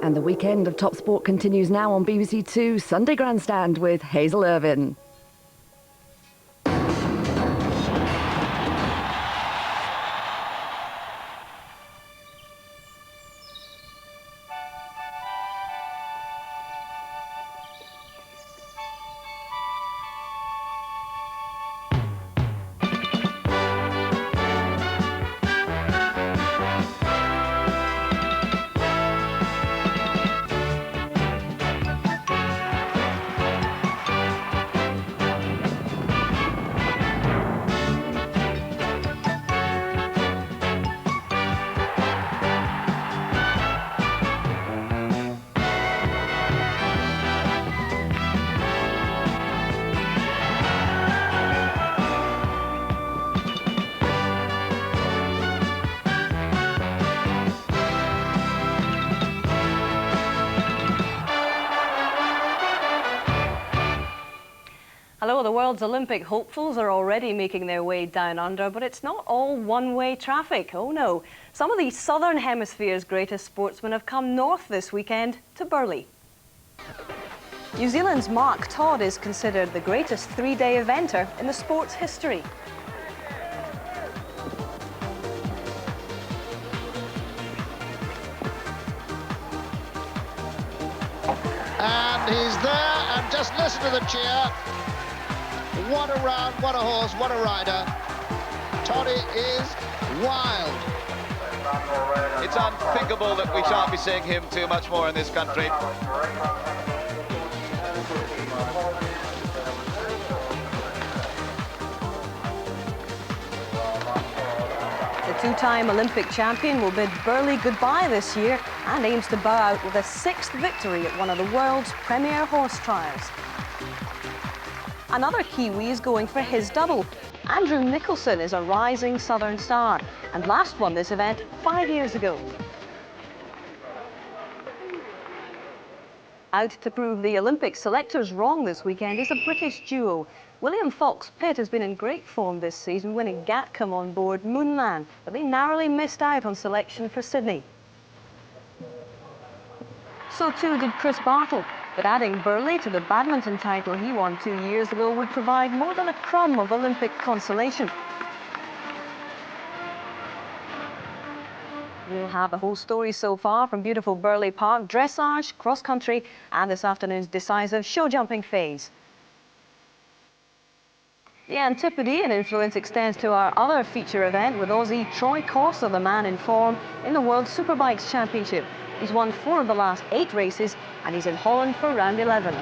And the weekend of top sport continues now on BBC Two Sunday Grandstand with Hazel Irvine. Hello, the world's Olympic hopefuls are already making their way down under, but it's not all one-way traffic. Oh no. Some of the Southern Hemisphere's greatest sportsmen have come north this weekend to Burghley. New Zealand's Mark Todd is considered the greatest three-day eventer in the sport's history. And he's there, and just listen to the cheer. What a round, what a horse, what a rider. Toddy is wild. It's unthinkable that we shan't be seeing him too much more in this country. The two-time Olympic champion will bid Burghley goodbye this year and aims to bow out with a sixth victory at one of the world's premier horse trials. Another Kiwi is going for his double. Andrew Nicholson is a rising Southern star and last won this event 5 years ago. Out to prove the Olympic selectors wrong this weekend is a British duo. William Fox-Pitt has been in great form this season, winning Gatcombe on board Moonman, but they narrowly missed out on selection for Sydney. So too did Chris Bartle, but adding Burghley to the badminton title he won 2 years ago would provide more than a crumb of Olympic consolation. We'll have the whole story so far from beautiful Burghley Park, dressage, cross-country and this afternoon's decisive show-jumping phase. The Antipodean influence extends to our other feature event with Aussie Troy Corser, the man in form in the World Superbikes Championship. He's won 4 of the last 8 races and he's in Holland for round 11.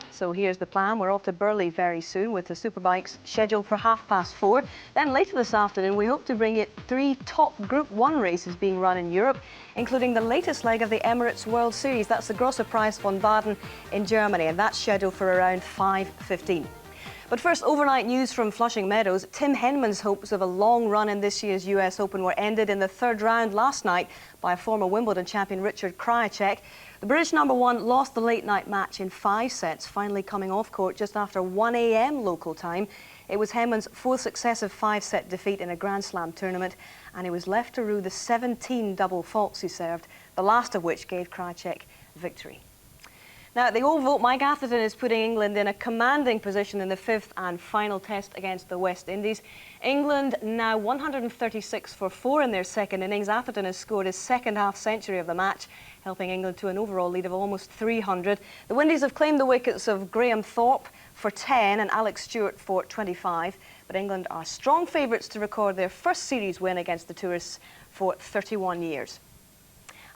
So here's the plan. We're off to Burghley very soon with the Superbikes scheduled for 4:30. Then later this afternoon we hope to bring you 3 top Group 1 races being run in Europe, including the latest leg of the Emirates World Series. That's the Grosser Preis von Baden in Germany, and that's scheduled for around 5:15. But first, overnight news from Flushing Meadows. Tim Henman's hopes of a long run in this year's US Open were ended in the 3rd round last night by former Wimbledon champion Richard Krajicek. The British #1 lost the late-night match in 5 sets, finally coming off court just after 1 a.m. local time. It was Henman's 4th successive 5-set defeat in a Grand Slam tournament, and he was left to rue the 17 double faults he served, the last of which gave Krajicek victory. Now, at the Oval, Mike Atherton is putting England in a commanding position in the 5th and final test against the West Indies. England now 136 for 4 in their second innings. Atherton has scored his second half-century of the match, helping England to an overall lead of almost 300. The Windies have claimed the wickets of Graham Thorpe for 10 and Alex Stewart for 25, but England are strong favourites to record their first series win against the tourists for 31 years.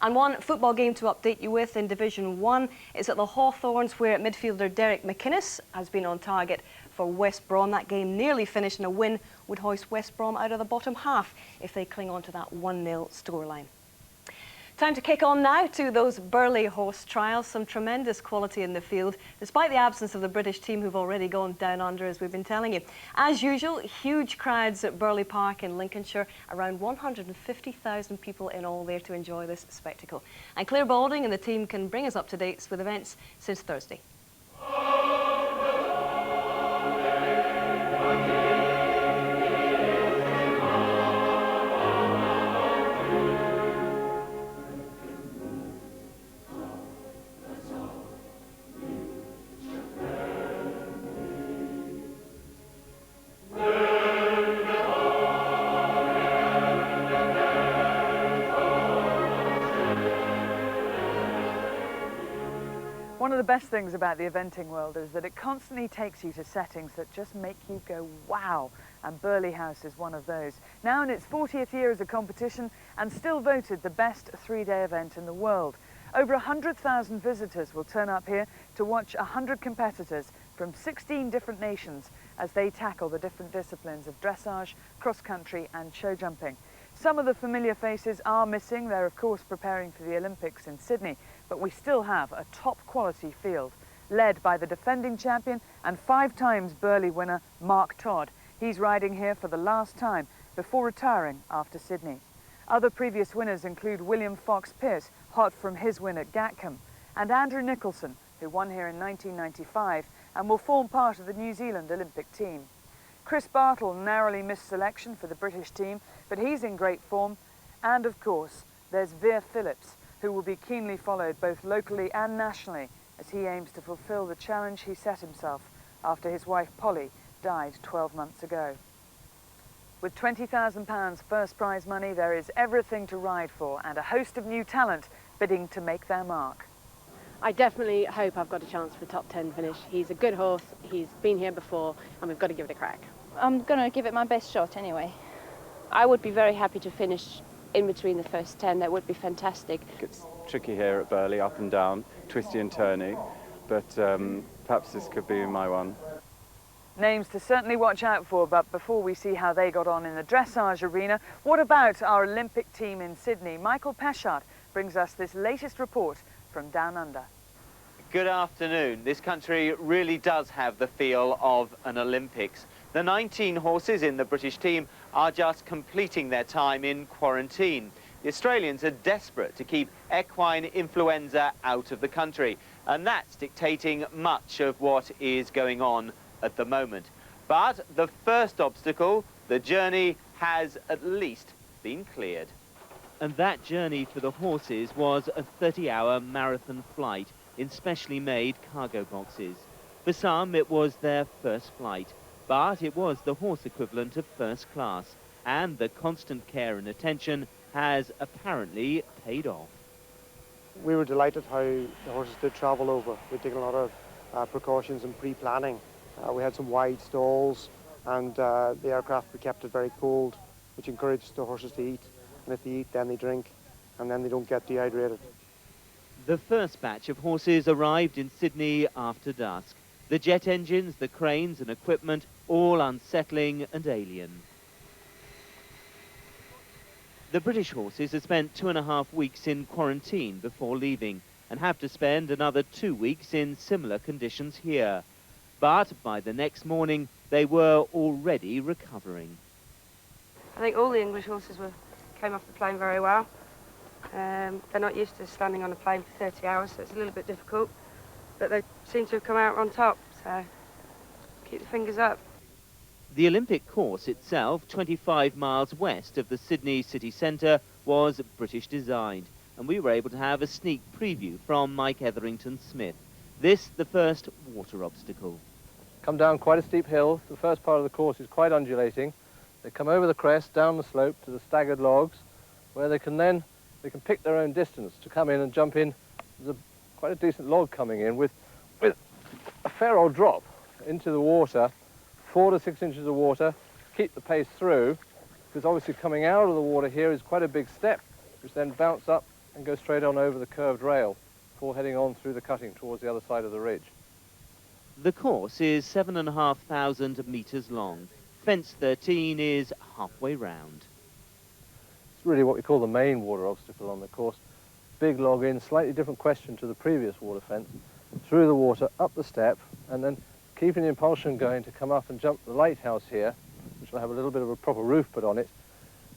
And one football game to update you with in Division 1 is at the Hawthorns, where midfielder Derek McInnes has been on target for West Brom. That game nearly finished, and a win would hoist West Brom out of the bottom half if they cling on to that 1-0 scoreline. Time to kick on now to those Burghley horse trials. Some tremendous quality in the field, despite the absence of the British team who've already gone down under, as we've been telling you. As usual, huge crowds at Burghley Park in Lincolnshire. Around 150,000 people in all there to enjoy this spectacle. And Claire Balding and the team can bring us up to date with events since Thursday. One of the best things about the eventing world is that it constantly takes you to settings that just make you go wow, and Burghley House is one of those. Now in its 40th year as a competition and still voted the best three-day event in the world. Over 100,000 visitors will turn up here to watch 100 competitors from 16 different nations as they tackle the different disciplines of dressage, cross-country and show jumping. Some of the familiar faces are missing. They're of course preparing for the Olympics in Sydney, but we still have a top quality field led by the defending champion and 5 times Burghley winner Mark Todd. He's riding here for the last time before retiring after Sydney. Other previous winners include William Fox Pierce, hot from his win at Gatcombe, and Andrew Nicholson, who won here in 1995 and will form part of the New Zealand Olympic team. Chris Bartle narrowly missed selection for the British team, but he's in great form. And of course, there's Veer Phillips, who will be keenly followed both locally and nationally as he aims to fulfil the challenge he set himself after his wife Polly died 12 months ago. With £20,000 first prize money, there is everything to ride for and a host of new talent bidding to make their mark. I definitely hope I've got a chance for a top 10 finish. He's a good horse, he's been here before, and we've got to give it a crack. I'm going to give it my best shot anyway. I would be very happy to finish in between the first 10, that would be fantastic. It's tricky here at Burghley, up and down, twisty and turny, but perhaps this could be my one. Names to certainly watch out for, but before we see how they got on in the dressage arena, what about our Olympic team in Sydney? Michael Pashart brings us this latest report from Down Under. Good afternoon. This country really does have the feel of an Olympics. The 19 horses in the British team are just completing their time in quarantine. The Australians are desperate to keep equine influenza out of the country, and that's dictating much of what is going on at the moment. But the first obstacle, the journey, has at least been cleared. And that journey for the horses was a 30-hour marathon flight in specially made cargo boxes. For some, it was their first flight, but it was the horse equivalent of first class, and the constant care and attention has apparently paid off. We were delighted how the horses did travel over. We'd taken a lot of precautions and pre-planning. We had some wide stalls, and the aircraft, we kept it very cold, which encouraged the horses to eat. And if they eat, then they drink, and then they don't get dehydrated. The first batch of horses arrived in Sydney after dusk. The jet engines, the cranes and equipment, all unsettling and alien. The British horses have spent 2.5 weeks in quarantine before leaving and have to spend another 2 weeks in similar conditions here. But by the next morning, they were already recovering. I think all the English horses came off the plane very well. They're not used to standing on a plane for 30 hours, so it's a little bit difficult. But they seem to have come out on top, so keep the fingers up. The Olympic course itself, 25 miles west of the Sydney city centre, was British designed, and we were able to have a sneak preview from Mike Etherington-Smith. This, the first water obstacle. Come down quite a steep hill. The first part of the course is quite undulating. They come over the crest, down the slope to the staggered logs, where they can pick their own distance to come in and jump in. There's quite a decent log coming in with a fair old drop into the water, 4 to 6 inches of water, keep the pace through, because obviously coming out of the water here is quite a big step, which then bounce up and go straight on over the curved rail before heading on through the cutting towards the other side of the ridge. The course is 7,500 metres long. Fence 13 is halfway round. It's really what we call the main water obstacle on the course. Big log in, slightly different question to the previous water fence. Through the water, up the step, and then keeping the impulsion going to come up and jump the lighthouse here, which will have a little bit of a proper roof put on it,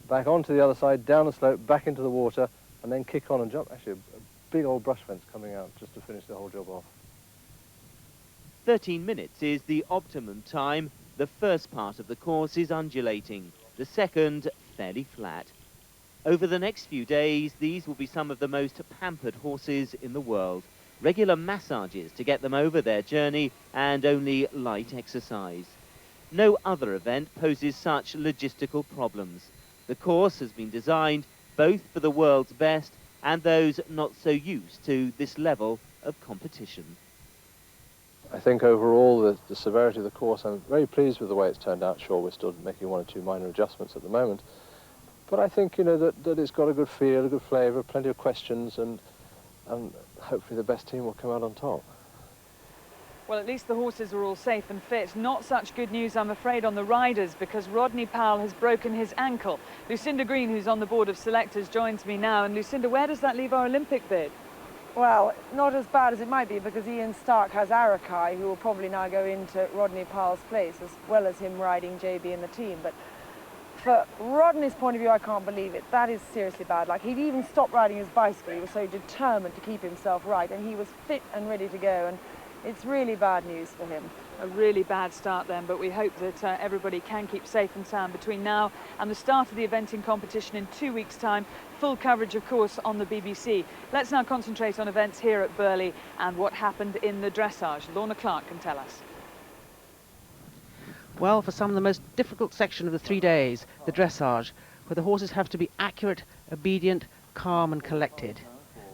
back onto the other side, down the slope, back into the water, and then kick on and jump. Actually, a big old brush fence coming out just to finish the whole job off. 13 minutes is the optimum time. The first part of the course is undulating, the second fairly flat. Over the next few days, these will be some of the most pampered horses in the world. Regular massages to get them over their journey and only light exercise. No other event poses such logistical problems. The course has been designed both for the world's best and those not so used to this level of competition. I think overall the severity of the course, I'm very pleased with the way it's turned out. Sure, we're still making one or two minor adjustments at the moment, but I think, you know, that it's got a good feel, a good flavour, plenty of questions, and hopefully the best team will come out on top. Well, at least the horses are all safe and fit. Not such good news, I'm afraid, on the riders, because Rodney Powell has broken his ankle. Lucinda Green, who's on the board of selectors, joins me now. And Lucinda, where does that leave our Olympic bid? Well, not as bad as it might be, because Ian Stark has Arakai, who will probably now go into Rodney Powell's place, as well as him riding JB in the team. But for Rodney's point of view, I can't believe it. That is seriously bad. Like, he'd even stopped riding his bicycle. He was so determined to keep himself right, and he was fit and ready to go. And it's really bad news for him. A really bad start then, but we hope that everybody can keep safe and sound between now and the start of the eventing competition in 2 weeks' time. Full coverage, of course, on the BBC. Let's now concentrate on events here at Burghley and what happened in the dressage. Lorna Clark can tell us. Well, for some of the most difficult section of the 3 days, the dressage, where the horses have to be accurate, obedient, calm and collected.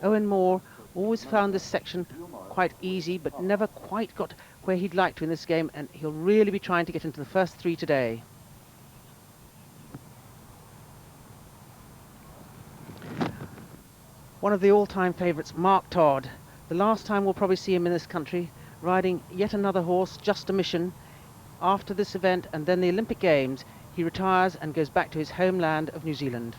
Owen Moore always found this section quite easy, but never quite got where he'd like to in this game, and he'll really be trying to get into the first 3 today. One of the all-time favourites, Mark Todd. The last time we'll probably see him in this country, riding yet another horse, Just a Mission. After this event and then the Olympic Games, he retires and goes back to his homeland of New Zealand.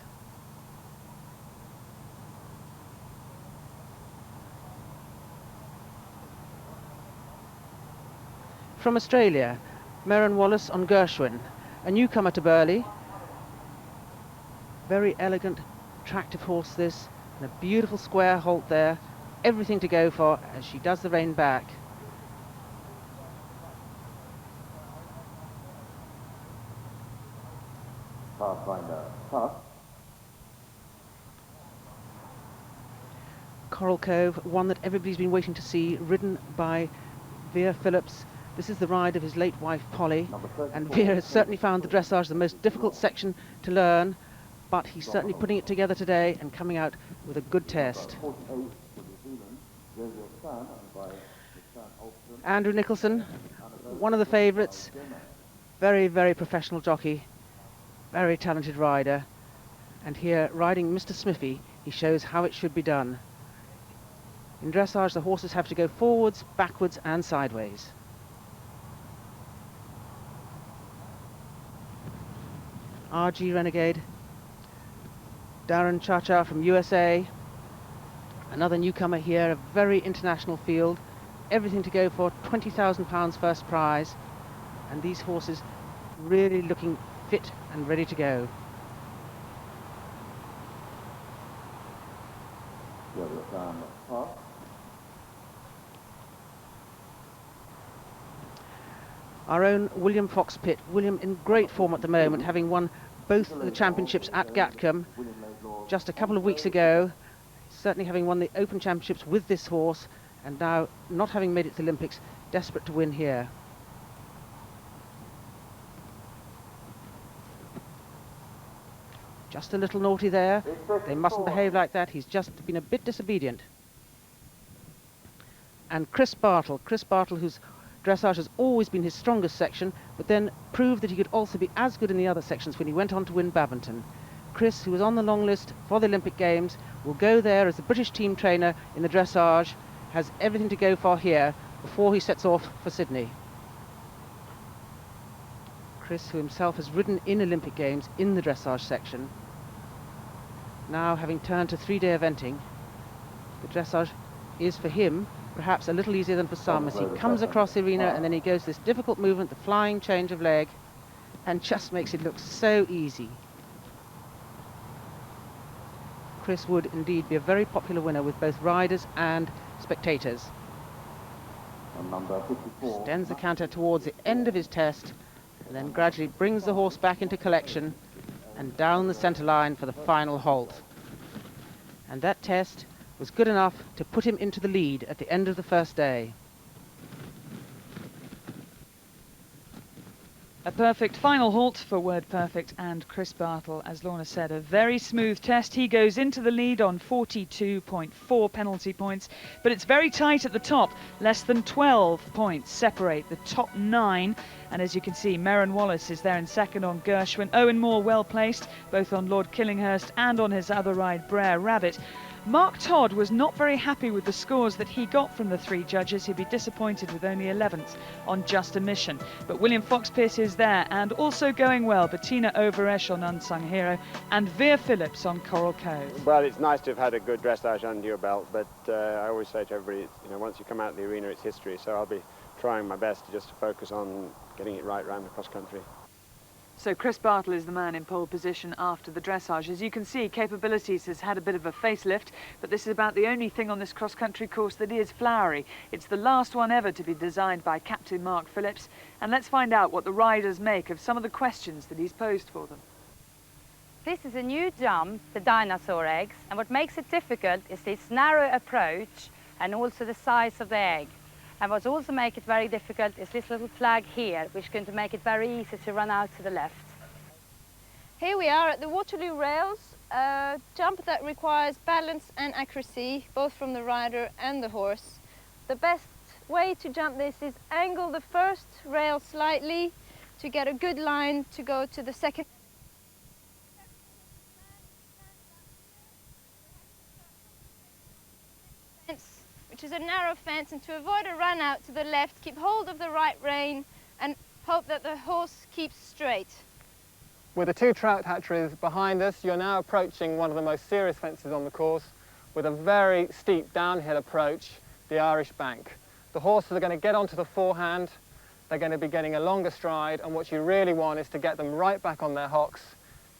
From Australia, Merrin Wallace on Gershwin, a newcomer to Burghley. Very elegant, attractive horse this, and a beautiful square halt there. Everything to go for as she does the rein back. Coral Cove, one that everybody's been waiting to see, ridden by Vera Phillips. This is the ride of his late wife, Polly, and Vera has certainly found the dressage the most difficult section to learn, but he's certainly putting it together today and coming out with a good test. Andrew Nicholson, one of the favourites, very, very professional jockey, very talented rider, and here, riding Mr. Smithy, he shows how it should be done. In dressage, the horses have to go forwards, backwards and sideways. RG Renegade, Darren Cha-Cha from USA, another newcomer here, a very international field, everything to go for, £20,000 first prize, and these horses really looking fit and ready to go. Our own William Fox-Pitt, William in great form at the moment, having won both the championships at Gatcombe just a couple of weeks ago, certainly having won the Open Championships with this horse, and now not having made it to the Olympics, desperate to win here. Just a little naughty there. They mustn't behave like that. He's just been a bit disobedient. And Chris Bartle, whose dressage has always been his strongest section, but then proved that he could also be as good in the other sections when he went on to win Baventon. Chris, who was on the long list for the Olympic Games, will go there as the British team trainer in the dressage, has everything to go for here before he sets off for Sydney. Chris, who himself has ridden in Olympic Games in the dressage section, now having turned to 3-day eventing, the dressage is for him perhaps a little easier than for some, as he comes across the arena and then he goes this difficult movement, the flying change of leg, and just makes it look so easy. Chris would indeed be a very popular winner with both riders and spectators. Extends the canter towards the end of his test and then gradually brings the horse back into collection and down the centre line for the final halt. And that test was good enough to put him into the lead at the end of the first day. A perfect final halt for Word Perfect and Chris Bartle. As Lorna said, a very smooth test. He goes into the lead on 42.4 penalty points, but it's very tight at the top. Less than 12 points separate the top 9. And as you can see, Merrin Wallace is there in second on Gershwin. Owen Moore well placed, both on Lord Killinghurst and on his other ride, Brer Rabbit. Mark Todd was not very happy with the scores that he got from the 3 judges. He'd be disappointed with only 11th on Just a Mission. But William Fox-Pierce is there, and also going well, Bettina Overesh on Unsung Hero and Veer Phillips on Coral Cove. Well, it's nice to have had a good dressage under your belt, but I always say to everybody, you know, once you come out of the arena, it's history. So I'll be trying my best to focus on getting it right round the cross country. So Chris Bartle is the man in pole position after the dressage. As you can see, Capabilities has had a bit of a facelift, but this is about the only thing on this cross-country course that is flowery. It's the last one ever to be designed by Captain Mark Phillips, and let's find out what the riders make of some of the questions that he's posed for them. This is a new jump, the dinosaur eggs, and what makes it difficult is this narrow approach and also the size of the egg. And what also makes it very difficult is this little flag here, which is going to make it very easy to run out to the left. Here we are at the Waterloo rails, a jump that requires balance and accuracy, both from the rider and the horse. The best way to jump this is angle the first rail slightly to get a good line to go to the second. Which is a narrow fence, and to avoid a run out to the left, keep hold of the right rein and hope that the horse keeps straight. With the 2 trout hatcheries behind us, you're now approaching one of the most serious fences on the course with a very steep downhill approach, the Irish Bank. The horses are going to get onto the forehand, they're going to be getting a longer stride, and what you really want is to get them right back on their hocks,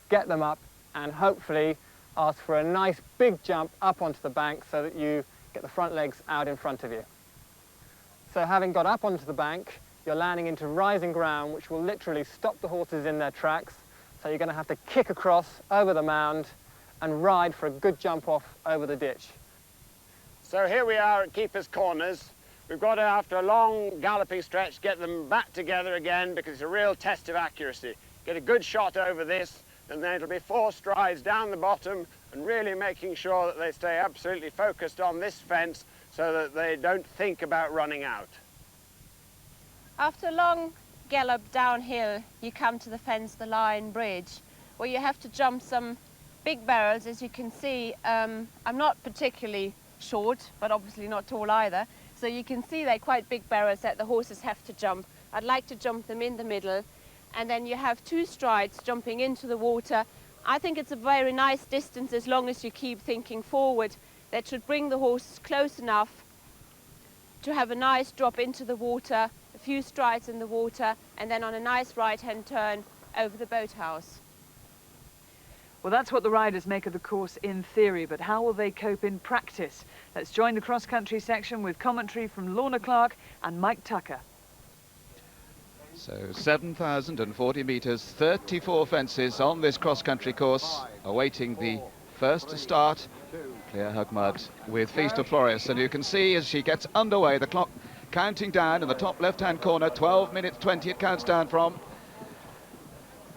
get them up, and hopefully ask for a nice big jump up onto the bank so that you get the front legs out in front of you. So having got up onto the bank, you're landing into rising ground, which will literally stop the horses in their tracks. So you're going to have to kick across over the mound and ride for a good jump off over the ditch. So here we are at Keeper's Corners. We've got to, after a long galloping stretch, get them back together again because it's a real test of accuracy. Get a good shot over this, and then it'll be 4 strides down the bottom and really making sure that they stay absolutely focused on this fence so that they don't think about running out. After a long gallop downhill, you come to the fence, the line bridge, where you have to jump some big barrels. As you can see, I'm not particularly short, but obviously not tall either. So you can see they're quite big barrels that the horses have to jump. I'd like to jump them in the middle. And then you have 2 strides jumping into the water. I think it's a very nice distance as long as you keep thinking forward. That should bring the horses close enough to have a nice drop into the water, a few strides in the water, and then on a nice right-hand turn over the boathouse. Well, that's what the riders make of the course in theory, but how will they cope in practice? Let's join the cross-country section with commentary from Lorna Clark and Mike Tucker. So 7,040 metres, 34 fences on this cross-country course, awaiting the first to start. Clear Hugmud with Feast of Flores, and you can see as she gets underway, the clock counting down in the top left-hand corner, 12 minutes 20 it counts down from.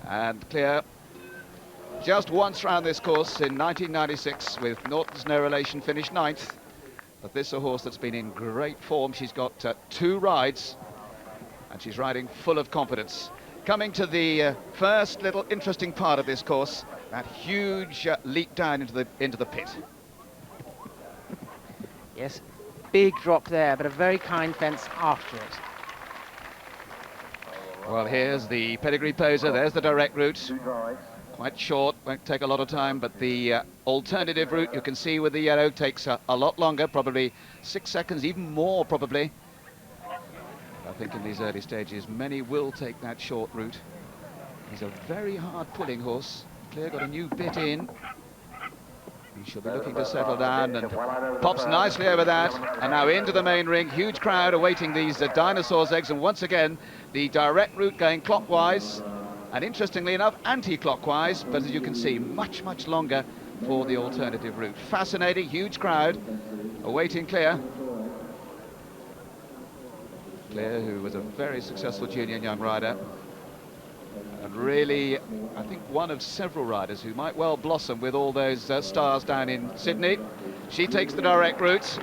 And Clear, just once round this course in 1996 with Norton's No Relation, finished 9th. But this is a horse that's been in great form. She's got 2 rides. And she's riding full of confidence. Coming to the first little interesting part of this course, that huge leap down into the pit. Yes, big drop there, but a very kind fence after it. Well, here's the pedigree poser, there's the direct route. Quite short, won't take a lot of time, but the alternative route, you can see with the yellow, takes a lot longer, probably 6 seconds, even more probably. I think in these early stages, many will take that short route. He's a very hard pulling horse. Clear got a new bit in. He should be looking to settle down and pops nicely over that. And now into the main ring. Huge crowd awaiting these dinosaurs' eggs. And once again, the direct route going clockwise. And interestingly enough, anti-clockwise. But as you can see, much, much longer for the alternative route. Fascinating, huge crowd awaiting Clear. Clear, who was a very successful junior young rider. And really, I think one of several riders who might well blossom with all those stars down in Sydney. She takes the direct route.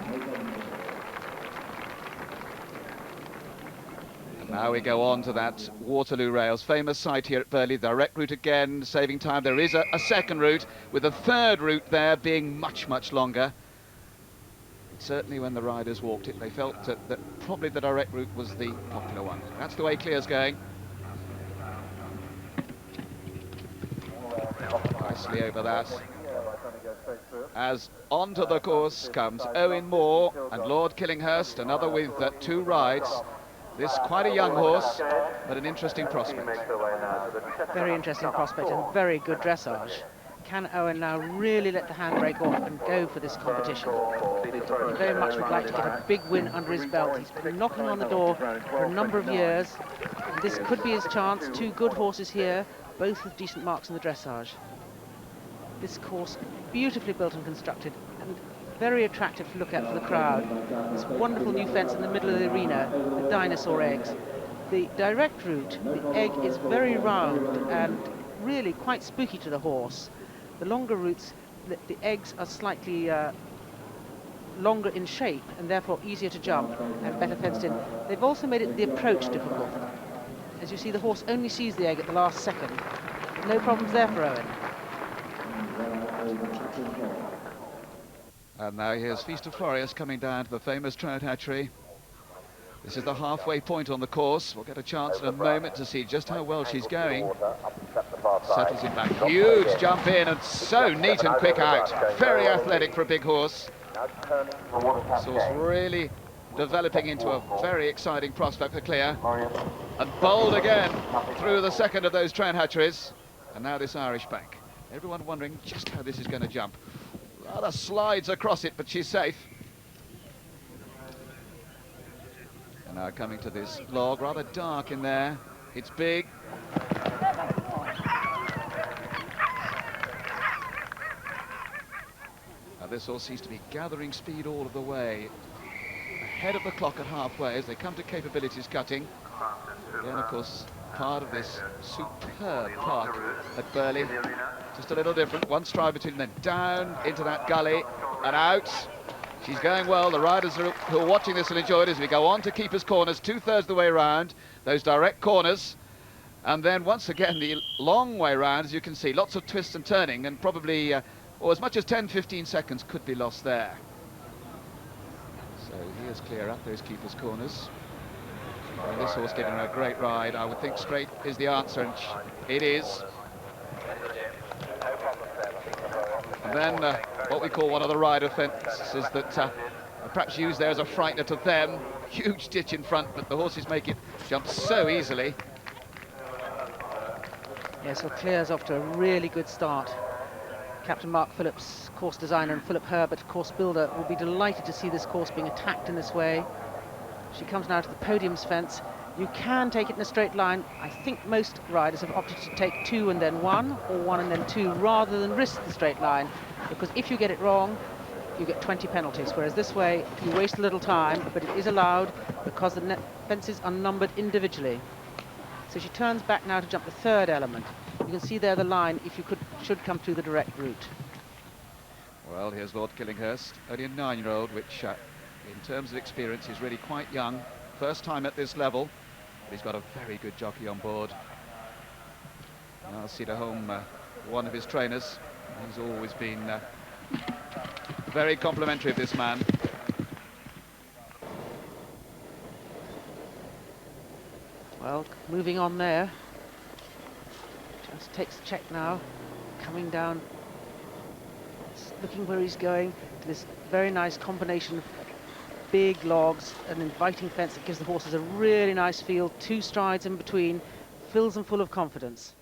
And now we go on to that Waterloo Rails, famous site here at Burghley. Direct route again, saving time. There is a second route, with a third route there being much, much longer. Certainly when the riders walked it, they felt that probably the direct route was the popular one. That's the way Clear's going. Nicely over that. As onto the course comes Owen Moore and Lord Killinghurst, another with 2 rides. This quite a young horse, but an interesting prospect. Very interesting prospect and very good dressage. Can Owen now really let the handbrake off and go for this competition? He very much would like to get a big win under his belt. He's been knocking on the door for a number of years. This could be his chance. 2 good horses here, both with decent marks in the dressage. This course, beautifully built and constructed, and very attractive to look at for the crowd. This wonderful new fence in the middle of the arena, the dinosaur eggs. The direct route, the egg is very round and really quite spooky to the horse. The longer routes, the eggs are slightly longer in shape and therefore easier to jump and better fenced in. They've also made it the approach difficult. As you see, the horse only sees the egg at the last second. No problems there for Owen. And now here's Feast of Florius coming down to the famous trout hatchery. This is the halfway point on the course. We'll get a chance in a moment to see just how well she's going. Settles in back. Huge jump in and so neat and quick out. Very athletic for a big horse. This horse really developing into a very exciting prospect for Clear. And bold again through the second of those trout hatcheries. And now this Irish bank. Everyone wondering just how this is going to jump. Rather slides across it, but she's safe. And now coming to this log, rather dark in there. It's big. Now this horse seems to be gathering speed all of the way. Ahead of the clock at halfway as they come to capabilities cutting. Again, of course, part of this superb park at Burghley. Just a little different, one stride between them, down into that gully and out. She's going well. The riders who are watching this will enjoy it as we go on to Keeper's Corners, 2/3 of the way round, those direct corners. And then once again, the long way round, as you can see, lots of twists and turning, and probably, or as much as 10-15 seconds could be lost there. So here's Clear up those Keeper's Corners. And this horse giving her a great ride. I would think straight is the answer, and it is. And then what we call one of the rider fences that perhaps used there as a frightener to them. Huge ditch in front, but the horses make it jump so easily. Yes, well, Clear's off to a really good start. Captain Mark Phillips, course designer, and Philip Herbert, course builder, will be delighted to see this course being attacked in this way. She comes now to the podium's fence. You can take it in a straight line. I think most riders have opted to take 2 and then 1, or 1 and then 2, rather than risk the straight line, because if you get it wrong, you get 20 penalties, whereas this way you waste a little time, but it is allowed because the fences are numbered individually. So she turns back now to jump the 3rd element. You can see there the line if you should come through the direct route. Well, here's Lord Killinghurst, only a 9-year-old, which in terms of experience is really quite young. First time at this level, but he's got a very good jockey on board. I'll see to home one of his trainers. He's always been very complimentary of this man. Well, moving on there. Just takes the check now, coming down, looking where he's going to this very nice combination of big logs, an inviting fence that gives the horses a really nice feel, 2 strides in between, fills them full of confidence.